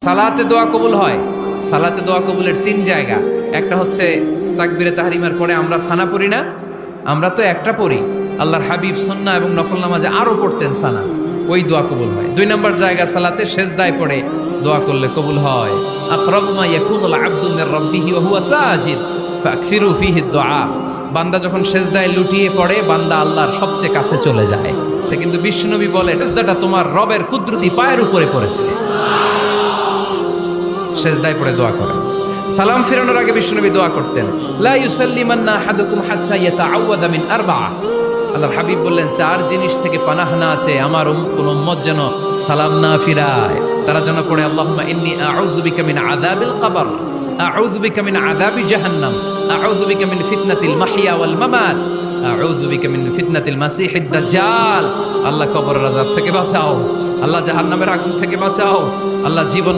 সালাতে দোয়া কবুল হয়। সালাতে দোয়া কবুলের 3 জায়গা। একটা হচ্ছে তাকবীরে তাহরিমার পরে আমরা সানা পড়ি না, আমরা তো একটা পড়ি। আল্লাহর হাবিব সুন্নাহ এবং নফল নামাজে আরো পড়তেন সানা, ওই দোয়া কবুল হয়। 2 নম্বর জায়গা সালাতে সেজদায় পড়ে দোয়া করলে কবুল হয়। আকরাবু মা ইয়াকুনুল আবদু মির রাব্বিহি ওয়া হুয়া সাজিদ ফাকসিরু ফিহি দুআ। বান্দা যখন সেজদায় লুটিয়ে পড়ে, বান্দা আল্লাহর সবচেয়ে কাছে চলে যায়। তা কিন্তু বিশ্বনবী বলে, সেজদাটা তোমার রবের কুদরতি পায়ের উপরে পড়েছে। সেজদায় পড়ে দোয়া করেন। সালাম ফিরানোর আগে বিশ্বনবী দোয়া করতেন, লা ইউসাল্লিমান্না আহাদুকুম হাত্তা ইয়াতাআওয়াযা মিন আরবা'a। আল্লাহর হাবিব বললেন, 4 জিনিস থেকে পানাহ না আছে আমার কোন উম্মত যেন সালাম না ফিরায়। তারা যেন পড়ে, আল্লাহুম্মা ইন্নী আউযু বিকা মিন আযাবিল কবর, আউযু বিকা মিন আযাবি জাহান্নাম, আউযু বিকা মিন ফিতনাতিল মাহইয়া ওয়াল মামাত, আউযু বিকা মিন ফিতনাতিল মাসিহিদ দাজ্জাল। আল্লাহ কবরের আযাব থেকে বাঁচাও, আল্লাহ জাহান্নামের আগুন থেকে বাঁচাও, আল্লাহ জীবন